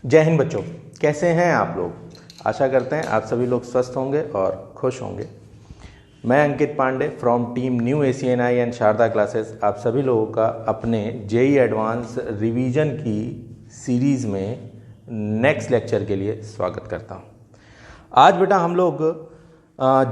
जय हिंद बच्चों, कैसे हैं आप लोग। आशा करते हैं आप सभी लोग स्वस्थ होंगे और खुश होंगे। मैं Ankit Pandey from team new ACNI and Sharda classes आप सभी लोगों का अपने जेई एडवांस रिवीजन की सीरीज़ में नेक्स्ट लेक्चर के लिए स्वागत करता हूं। आज बेटा हम लोग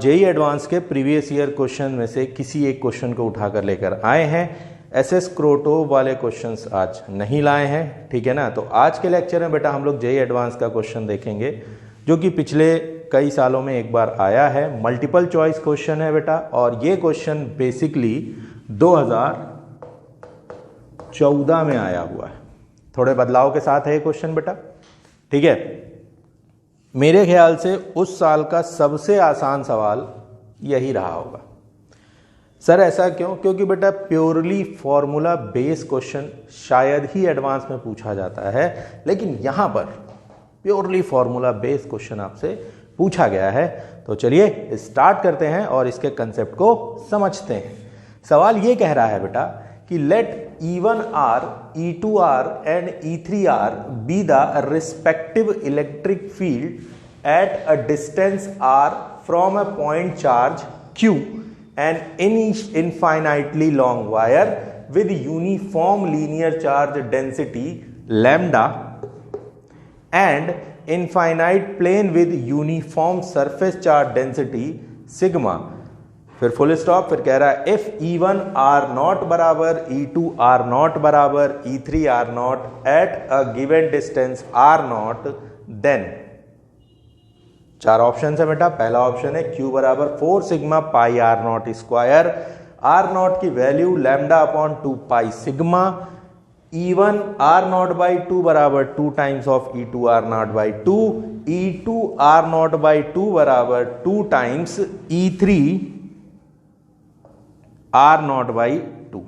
जेई एडवांस के प्रीवियस ईयर क्वेश्चन में से किसी एक क्वेश्चन को उठाकर लेकर आए हैं। SS क्रोटो वाले क्वेश्चंस आज नहीं लाए हैं, ठीक है ना। तो आज के लेक्चर में बेटा हम लोग जेई एडवांस का क्वेश्चन देखेंगे जो कि पिछले कई सालों में एक बार आया है। मल्टीपल चॉइस क्वेश्चन है बेटा, और ये क्वेश्चन बेसिकली 2014 में आया हुआ है। थोड़े बदलाव के साथ है ये क्वेश्चन बेटा, ठीक है। मेरे ख्याल से उस साल का सबसे आसान सवाल यही रहा होगा। सर ऐसा क्यों? क्योंकि बेटा प्योरली फॉर्मूला बेस्ड क्वेश्चन शायद ही एडवांस में पूछा जाता है, लेकिन यहां पर प्योरली फॉर्मूला बेस्ड क्वेश्चन आपसे पूछा गया है। तो चलिए स्टार्ट करते हैं और इसके कंसेप्ट को समझते हैं। सवाल ये कह रहा है बेटा कि let E1R, E2R and E3R be the respective electric field at a distance R from a point charge Q an infinitely long wire with uniform linear charge density lambda and infinite plane with uniform surface charge density sigma। फिर full stop, फिर कह रहा है if E1 R not बराबर E2 R not बराबर E3 R not at a given distance R not, then चार option है बेटा। पहला ऑप्शन है Q बराबर 4 sigma pi R not square, R not की value lambda upon 2 pi sigma, E1 R not by 2 बराबर 2 times of E2 R not by 2, E2 R not by 2 बराबर 2 times E3 R not by 2।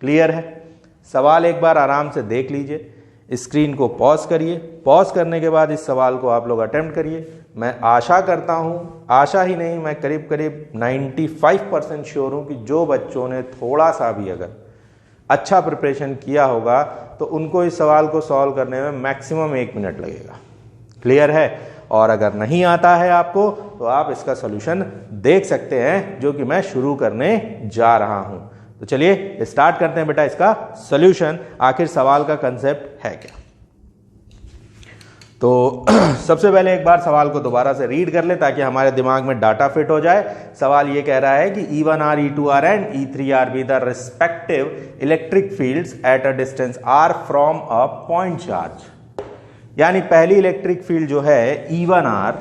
Clear है? सवाल एक बार आराम से देख लीजिए, स्क्रीन को पॉज करिए। पॉज करने के बाद इस सवाल को आप लोग अटेम्प्ट करिए। मैं आशा करता हूं, आशा ही नहीं, मैं करीब करीब 95% श्योर हूं कि जो बच्चों ने थोड़ा सा भी अगर अच्छा प्रिपरेशन किया होगा तो उनको इस सवाल को सॉल्व करने में मैक्सिमम 1 मिनट लगेगा। क्लियर है? और अगर नहीं आता है आपको तो आप इसका सोल्यूशन देख सकते हैं, जो कि मैं शुरू करने जा रहा हूं। तो चलिए स्टार्ट करते हैं बेटा इसका सॉल्यूशन। आखिर सवाल का कंसेप्ट है क्या? तो सबसे पहले एक बार सवाल को दोबारा से रीड कर ले ताकि हमारे दिमाग में डाटा फिट हो जाए। सवाल ये कह रहा है कि E1R, E2R and E3R be the respective electric fields eight a distance R from a point charge. यानी पहली इलेक्ट्रिक फील्ड जो है E1R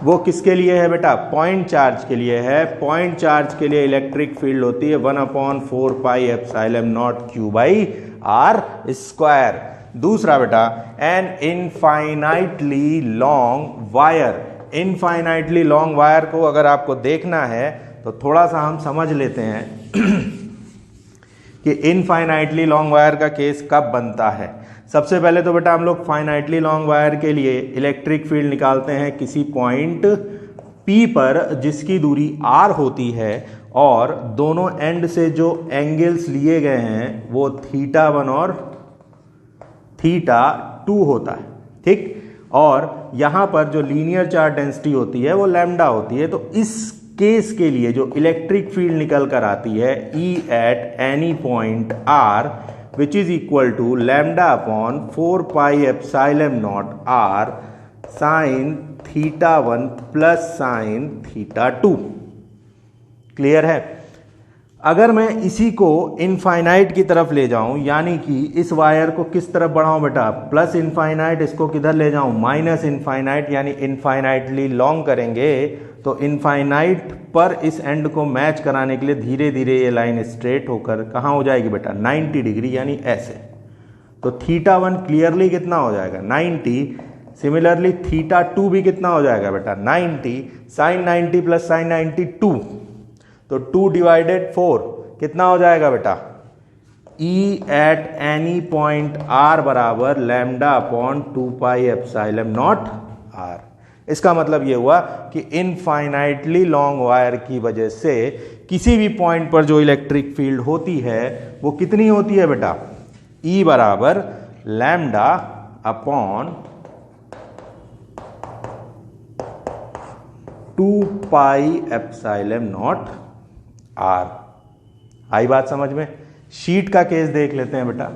वो किसके लिए है बेटा? पॉइंट चार्ज के लिए है। पॉइंट चार्ज के लिए इलेक्ट्रिक फील्ड होती है 1/4 pi epsilon naught Q by R square. दूसरा बेटा an infinitely long wire. Infinitely long wire को अगर आपको देखना है तो थोड़ा सा हम समझ लेते हैं कि इनफाइनाइटली लॉन्ग वायर का केस कब बनता है। सबसे पहले तो बेटा हम लोग फाइनाइटली लॉन्ग वायर के लिए इलेक्ट्रिक फील्ड निकालते हैं किसी पॉइंट P पर जिसकी दूरी R होती है, और दोनों एंड से जो एंगल्स लिए गए हैं वो θ1 और θ2 होता है, ठीक। और यहां पर जो लीनियर चार्ज डेंसिटी होती है वो लैम्डा होती है। तो इस केस के लिए जो इलेक्ट्रिक फील्ड निकल कर आती है E at any point R which is equal to lambda upon 4 pi epsilon not R sine θ1 plus sine θ2। Clear है? अगर मैं इसी को इनफाइनाइट की तरफ ले जाऊं, यानी कि इस वायर को किस तरफ बढ़ाऊं बेटा? Plus infinite. इसको किधर ले जाऊं? माइनस इनफाइनाइट, यानी इनफाइनाइटली लॉन्ग करेंगे तो इनफाइनाइट पर इस एंड को मैच कराने के लिए धीरे धीरे ये लाइन स्ट्रेट होकर कहां हो जाएगी बेटा? 90 डिग्री, यानी ऐसे। तो θ1 क्लियरली कितना हो जाएगा? 90। सिमिलरली θ2 भी कितना हो जाएगा बेटा? 90। साइन 90 प्लस साइन 90 2, तो 2 डिवाइडेड 4 कितना हो जाएगा बेटा? E at any point R बराबर lambda upon 2 pi epsilon not R। इसका मतलब ये हुआ कि इनफाइनाइटली लॉन्ग वायर की वजह से किसी भी पॉइंट पर जो इलेक्ट्रिक फील्ड होती है वो कितनी होती है बेटा? E बराबर lambda upon 2 pi epsilon not R। आई बात समझ में? शीट का केस देख लेते हैं बेटा।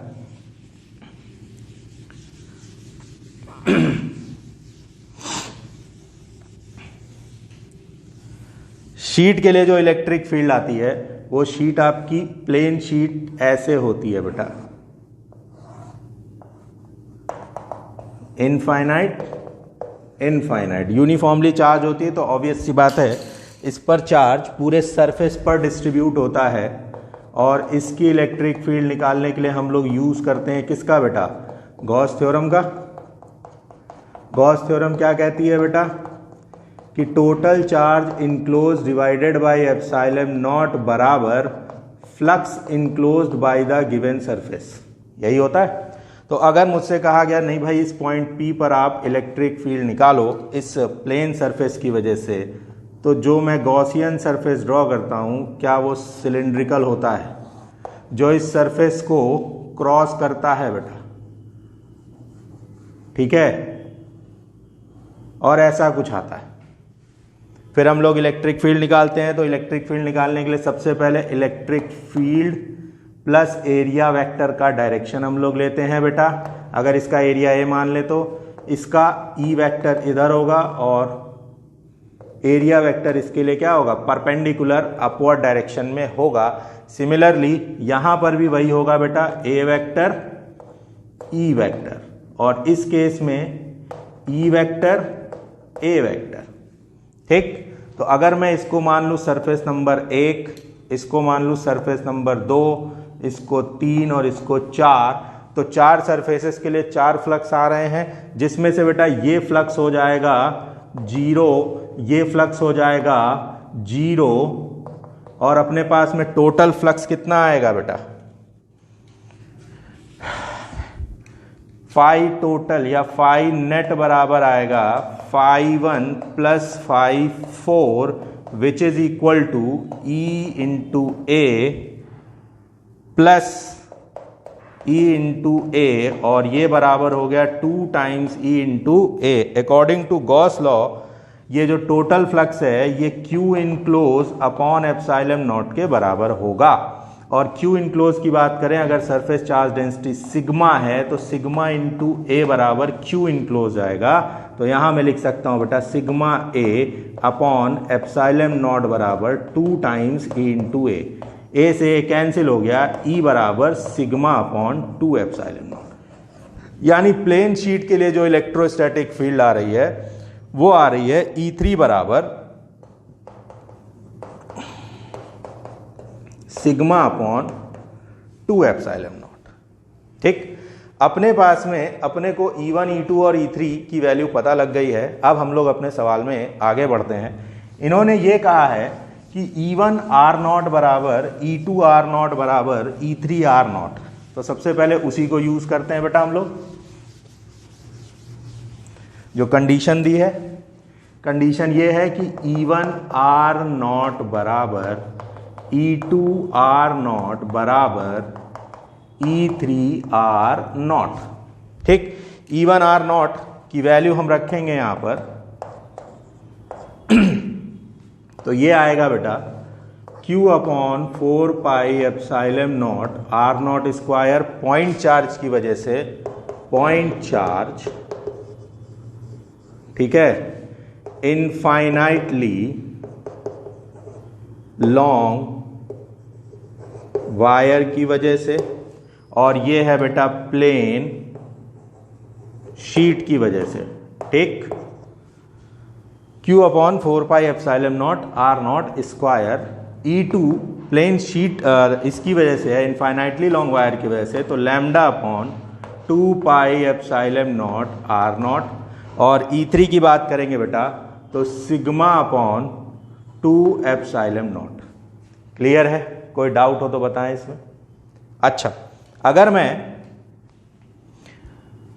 शीट के लिए जो इलेक्ट्रिक फील्ड आती है वो शीट आपकी प्लेन शीट ऐसे होती है बेटा, इनफाइनाइट इनफाइनाइट यूनिफॉर्मली चार्ज होती है। तो ऑब्वियस सी बात है इस पर चार्ज पूरे सरफेस पर डिस्ट्रीब्यूट होता है और इसकी इलेक्ट्रिक फील्ड निकालने के लिए हम लोग यूज करते हैं किसका बेटा? गॉस थ्योरम का। गॉस थ्योरम क्या कहती है बेटा? कि total charge enclose divided by epsilon not बराबर flux enclosed by the given surface. यही होता है। तो अगर मुझसे कहा गया नहीं भाई इस पॉइंट P पर आप इलेक्ट्रिक फील्ड निकालो इस प्लेन सरफेस की वजह से, तो जो मैं गॉसियन सरफेस ड्रॉ करता हूं क्या वो सिलिंड्रिकल होता है जो इस सरफेस को क्रॉस करता है बेटा? ठीक है, और ऐसा कुछ आता है। फिर हम लोग इलेक्ट्रिक फील्ड निकालते हैं। तो इलेक्ट्रिक फील्ड निकालने के लिए सबसे पहले electric field plus area vector का डायरेक्शन हम लोग लेते हैं बेटा। अगर इसका एरिया ए मान ले तो इसका ई वेक्टर इधर होगा और एरिया वेक्टर इसके लिए क्या होगा? परपेंडिकुलर अपवर्ड डायरेक्शन में होगा। सिमिलरली यहां पर भी वही होगा बेटा, ए वेक्टर ई वेक्टर, और इस केस में ई वेक्टर ए वेक्टर। ठीक, तो अगर मैं इसको मान लूँ सरफेस नंबर 1, इसको मान लूँ सरफेस नंबर 2, इसको 3 और इसको 4, तो 4 सरफेसेस के लिए 4 फ्लक्स आ रहे हैं, जिसमें से बेटा ये फ्लक्स हो जाएगा 0, ये फ्लक्स हो जाएगा 0, और अपने पास में टोटल फ्लक्स कितना आएगा बेटा? फाई टोटल या फाई नेट बराबर आएगा φ1 plus φ4 which is equal to E into A plus E into A, और ये बराबर हो गया 2 times E into A. According to Gauss law ये जो टोटल फ्लक्स है ये Q enclose upon epsilon not के बराबर होगा। और Q इनक्लोज की बात करें, अगर सरफेस चार्ज डेंसिटी सिग्मा है तो सिग्मा इंटू ए बराबर Q इनक्लोज आएगा। तो यहां मैं लिख सकता हूं बेटा sigma A upon epsilon not बराबर 2 टाइम्स E इंटू ए। ए से ए कैंसिल हो गया, E बराबर सिग्मा अपॉन 2 एप्सिलॉन नॉट। यानी प्लेन शीट के लिए जो इलेक्ट्रोस्टैटिक फील्ड आ रही है वो आ रही है E3 बराबर सिग्मा अपॉन 2 एप्सिलॉन नॉट। ठीक, अपने पास में अपने को E1, E2 और E3 की वैल्यू पता लग गई है। अब हम लोग अपने सवाल में आगे बढ़ते हैं। इन्होंने ये कहा है कि E1 R0 बराबर E2 R0 बराबर E3 R0। तो सबसे पहले उसी को यूज करते हैं बेटा हम लोग। जो कंडीशन दी है, कंडीशन ये है कि E1 R0 बराबर E2 R0 बराबर E3 R0। ठीक, E1 R0 की वैल्यू हम रखेंगे यहां पर तो ये आएगा बेटा Q upon 4 pi epsilon naught R0 square, point charge की वजह से पॉइंट चार्ज, ठीक है, इनफाइनाइटली लॉन्ग वायर की वजह से, और ये है बेटा प्लेन शीट की वजह से। ठीक, Q upon 4 pi epsilon naught R0 square, E2 plane sheet इसकी वजह से है, इनफाइनाइटली लॉन्ग वायर की वजह से, तो लैम्डा अपॉन 2 पाई एप्सिलॉन नॉट R0। और E3 की बात करेंगे बेटा तो sigma upon 2 epsilon not. Clear है? कोई डाउट हो तो बताएं इसमें। अच्छा, अगर मैं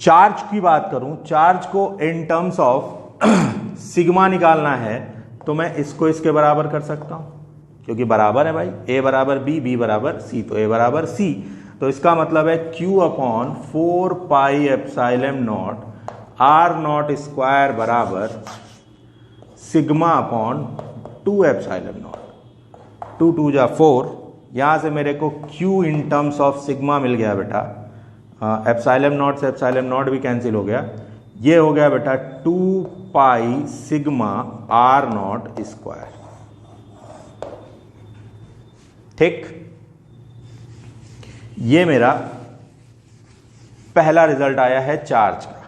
चार्ज की बात करूं, चार्ज को इन टर्म्स ऑफ सिग्मा निकालना है तो मैं इसको इसके बराबर कर सकता हूं, क्योंकि बराबर है भाई, ए बराबर बी, बी बराबर सी, तो ए बराबर सी। तो इसका मतलब है Q upon 4 pi epsilon naught R naught square बराबर सिग्मा अपॉन 2 एप्साइलम नॉट। 2 2 जा 4, यहाँ से मेरे को Q in terms of sigma मिल गया बेटा। एप्साइलम नॉट से एप्साइलम नॉट भी कैंसिल हो गया, ये हो गया बेटा 2 pi sigma R naught square. ठीक, ये मेरा पहला रिजल्ट आया है चार्ज का।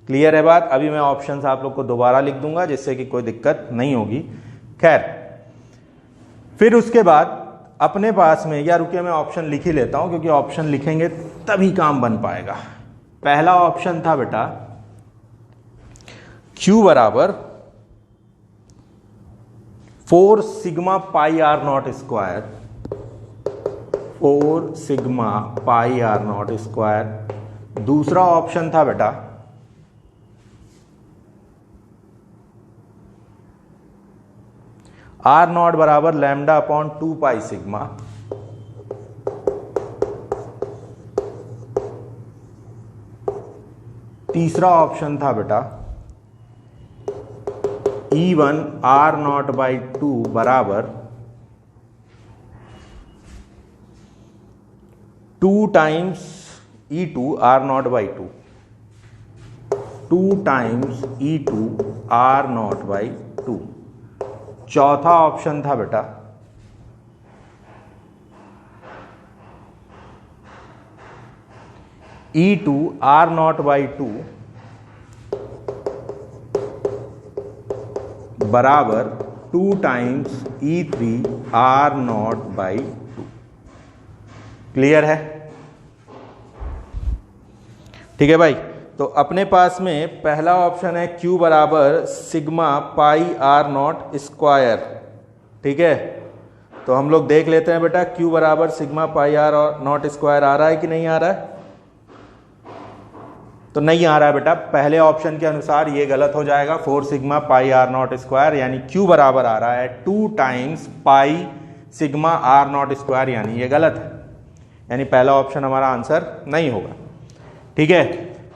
क्लियर है बात? अभी मैं ऑप्शंस आप लोग को दोबारा लिख दूंगा जिससे कि कोई दिक्कत नहीं होगी। खैर, फिर उसके बाद अपने पास में, या रुकिए मैं ऑप्शन लिख ही लेता हूं क्योंकि ऑप्शन लिखेंगे तभी काम बन पाएगा। पहला ऑप्शन था बेटा Q बराबर 4 sigma pi R naught square, 4 sigma pi R naught square. दूसरा ऑप्शन था बेटा आर नॉट बराबर लैम्डा अपॉन 2 पाई सिग्मा। तीसरा ऑप्शन था बेटा E1 आर नॉट बाई 2 बराबर 2 times E2 R naught by 2, 2 times E2 R naught by 2। चौथा option था बेटा E2 आर नॉट बाई 2 बराबर 2 times E3 R naught by 2। Clear है? ठीक है भाई। तो अपने पास में पहला ऑप्शन है Q बराबर sigma pi R naught square. ठीक है, तो हम लोग देख लेते हैं बेटा Q बराबर sigma pi R naught square आ रहा है कि नहीं आ रहा है? तो नहीं आ रहा है बेटा। पहले ऑप्शन के अनुसार ये गलत हो जाएगा, 4 sigma pi R naught square, यानी Q बराबर आ रहा है 2 times pi sigma R naught square, यानी ये गलत है, यानी पहला ऑप्शन हमारा आंसर नहीं होगा। ठीक है,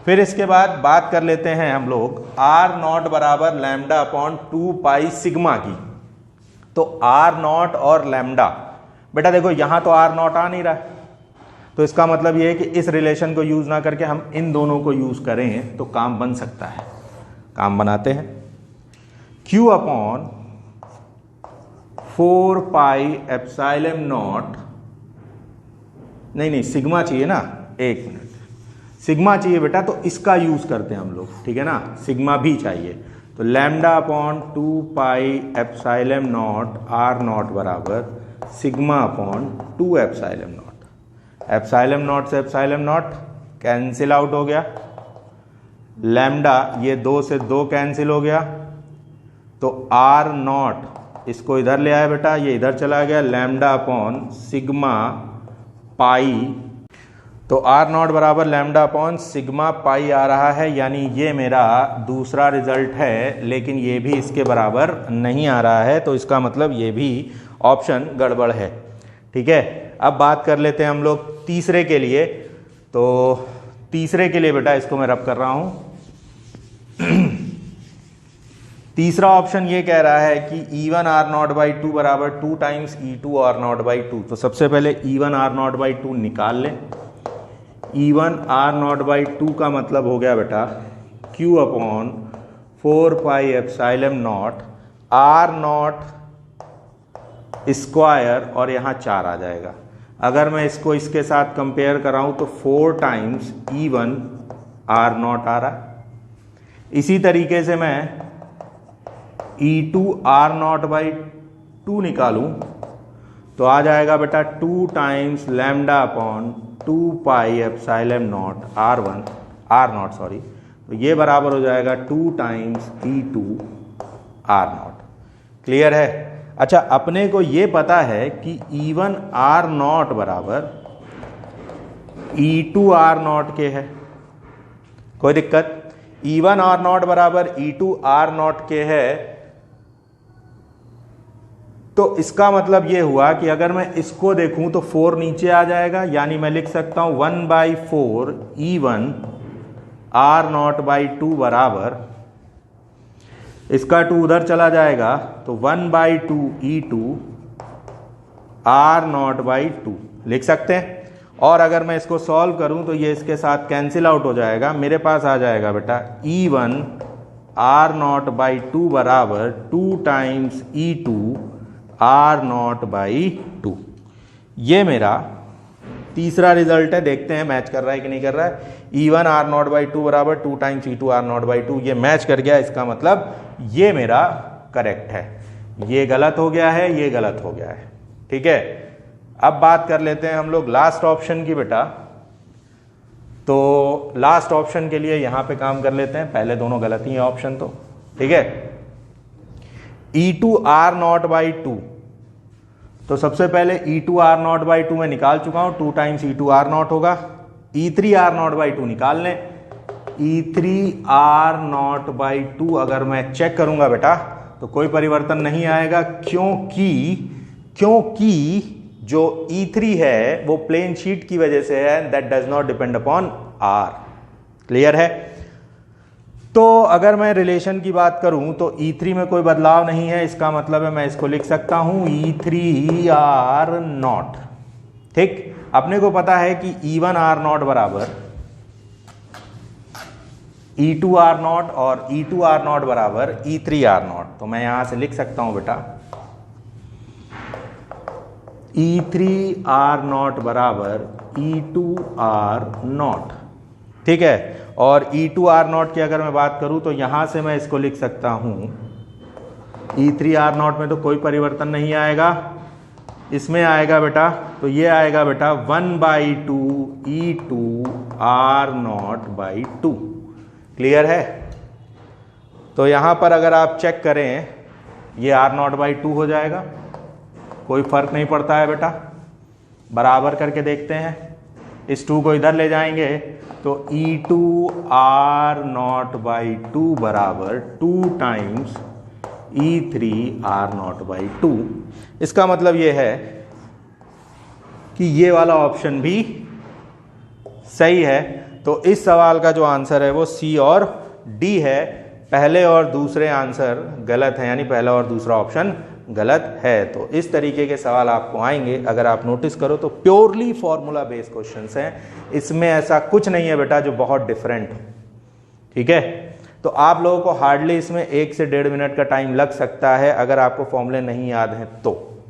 फिर इसके बाद बात कर लेते हैं हम लोग आर नॉट बराबर लैम्डा अपॉन 2 पाई सिग्मा की। तो आर नॉट और लैम्डा, बेटा देखो यहां तो आर नॉट आ नहीं रहा है, तो इसका मतलब ये है कि इस रिलेशन को यूज ना करके हम इन दोनों को यूज करें तो काम बन सकता है। काम बनाते हैं। Q upon 4 pi epsilon not, नहीं सिग्मा चाहिए ना, एक मिनट, सिग्मा चाहिए बेटा, तो इसका यूज करते हैं हम लोग। ठीक है ना, सिग्मा भी चाहिए, तो lambda upon 2 pi epsilon naught R naught बराबर sigma upon 2 epsilon naught. Epsilon naught से एप्साइलम नॉट कैंसिल आउट हो गया, लैम्डा ये 2 से 2 कैंसिल हो गया, तो आर नॉट इसको इधर ले आया बेटा, ये इधर चला गया, लैम्डा अपॉन सिग्मा पाई, तो आर नॉट बराबर लैम्डा अपॉन सिग्मा पाई आ रहा है, यानी ये मेरा दूसरा रिजल्ट है, लेकिन ये भी इसके बराबर नहीं आ रहा है, तो इसका मतलब ये भी ऑप्शन गड़बड़ है। ठीक है, अब बात कर लेते हैं हम लोग तीसरे के लिए। तो तीसरे के लिए बेटा इसको मैं रब कर रहा हूं। तीसरा ऑप्शन ये कह रहा है कि E1 आर नॉट बाई 2 बराबर 2 times E2 R naught by 2। तो सबसे पहले E1 आर नॉट बाई 2 निकाल लें। E1 आर नॉट बाई 2 का मतलब हो गया बेटा Q upon 4 pi epsilon naught R naught square, और यहाँ 4 आ जाएगा। अगर मैं इसको इसके साथ कंपेयर कराऊं तो 4 टाइम्स E1 आर नॉट आ रहा। इसी तरीके से मैं E2 आर नॉट बाई 2 निकालूं तो आ जाएगा बेटा 2 times lambda upon 2 pi epsilon naught R naught sorry, तो ये बराबर हो जाएगा 2 times E2 R not. Clear है? अच्छा, अपने को ये पता है कि E1 आर नॉट बराबर E2 आर नॉट के है, कोई दिक्कत? E1 आर नॉट बराबर E2 आर नॉट के है, तो इसका मतलब ये हुआ कि अगर मैं इसको देखूं तो 4 नीचे आ जाएगा, यानी मैं लिख सकता हूं 1/4 E1 R0/2 बराबर, इसका 2 उधर चला जाएगा तो 1/2 E2 R0/2 लिख सकते हैं। और अगर मैं इसको सॉल्व करूं तो ये इसके साथ कैंसिल आउट हो जाएगा, मेरे पास आ जाएगा बेटा E1 R0/2 बराबर 2 टाइम्स E2 R0/2। ये मेरा तीसरा रिजल्ट है, देखते हैं मैच कर रहा है कि नहीं कर रहा है। E1 R0/2 बराबर 2 टाइम्स E2 R0/2, ये मैच कर गया, इसका मतलब ये मेरा करेक्ट है। ये गलत हो गया है, ये गलत हो गया है, ठीक है। अब बात कर लेते हैं हम लोग लास्ट ऑप्शन की बेटा। तो लास्ट ऑप्शन के लिए यहां पे काम कर लेते हैं, पहले दोनों गलत ही है ऑप्शन तो, ठीक है। E2 R0/2, तो सबसे पहले E2 R0/2 में निकाल चुका हूं, 2 टाइम्स E2 R0 होगा। E3 R0/2 निकाल लें। E3 R0/2 अगर मैं चेक करूंगा बेटा तो कोई परिवर्तन नहीं आएगा, क्योंकि जो E3 है वो प्लेन शीट की वजह से है, that does not depend upon R। Clear है। तो अगर मैं रिलेशन की बात करूं तो E3 में कोई बदलाव नहीं है, इसका मतलब है मैं इसको लिख सकता हूं E3 R0। ठीक, अपने को पता है कि E1 R0 बराबर E2 R0 और E2 R0 बराबर E3 R0। तो मैं यहां से लिख सकता हूं बेटा E3 R0 बराबर E2 R0, ठीक है। और E2 R0 की अगर मैं बात करूं तो यहां से मैं इसको लिख सकता हूं E3 R0 में तो कोई परिवर्तन नहीं आएगा, इसमें आएगा बेटा, तो ये आएगा बेटा 1/2 E2 R0/2। क्लियर है। तो यहां पर अगर आप चेक करें ये R0/2 हो जाएगा, कोई फर्क नहीं पड़ता है बेटा। बराबर करके देखते हैं, इस 2 को इधर ले जाएंगे तो E2 R0/2 बराबर 2 टाइम्स E3 R0/2। इसका मतलब ये है कि ये वाला ऑप्शन भी सही है। तो इस सवाल का जो आंसर है वो C और D है। पहले और दूसरे आंसर गलत है, यानी पहला और दूसरा ऑप्शन गलत है। तो इस तरीके के सवाल आपको आएंगे, अगर आप नोटिस करो तो प्योरली फॉर्मूला बेस्ड क्वेश्चंस हैं, इसमें ऐसा कुछ नहीं है बेटा जो बहुत डिफरेंट हो, ठीक है। तो आप लोगों को हार्डली इसमें 1 से 1.5 मिनट का टाइम लग सकता है अगर आपको फॉर्मूले नहीं याद हैं तो।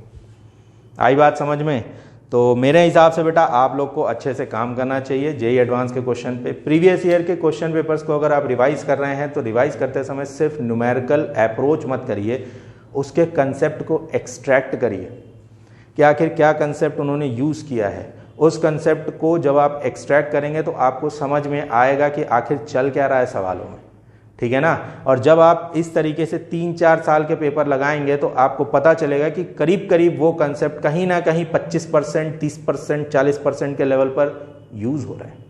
आई बात समझ में। तो मेरे हिसाब से बेटा आप लोग को अच्छे से काम करना चाहिए जेईई एडवांस के क्वेश्चन पे। प्रीवियस ईयर के क्वेश्चन पेपर्स को अगर आप रिवाइज कर रहे हैं तो रिवाइज करते समय सिर्फ न्यूमेरिकल अप्रोच मत करिए, उसके कंसेप्ट को एक्सट्रैक्ट करिए कि आखिर क्या कंसेप्ट उन्होंने यूज़ किया है। उस कंसेप्ट को जब आप एक्सट्रैक्ट करेंगे तो आपको समझ में आएगा कि आखिर चल क्या रहा है सवालों में, ठीक है ना। और जब आप इस तरीके से 3-4 साल के पेपर लगाएंगे तो आपको पता चलेगा कि करीब करीब वो कंसेप्ट कहीं ना कहीं 25%, 30%, 40% के लेवल पर यूज़ हो रहे हैं।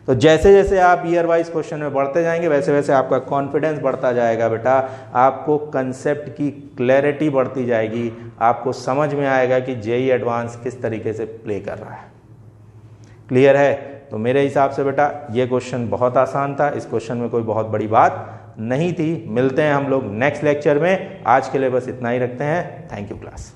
तो जैसे जैसे आप ईयर वाइज क्वेश्चन में बढ़ते जाएंगे वैसे वैसे आपका कॉन्फिडेंस बढ़ता जाएगा बेटा, आपको कंसेप्ट की क्लैरिटी बढ़ती जाएगी, आपको समझ में आएगा कि जेईई एडवांस किस तरीके से प्ले कर रहा है। क्लियर है। तो मेरे हिसाब से बेटा ये क्वेश्चन बहुत आसान था, इस क्वेश्चन में कोई बहुत बड़ी बात नहीं थी। मिलते हैं हम लोग नेक्स्ट लेक्चर में, आज के लिए बस इतना ही रखते हैं। Thank you class.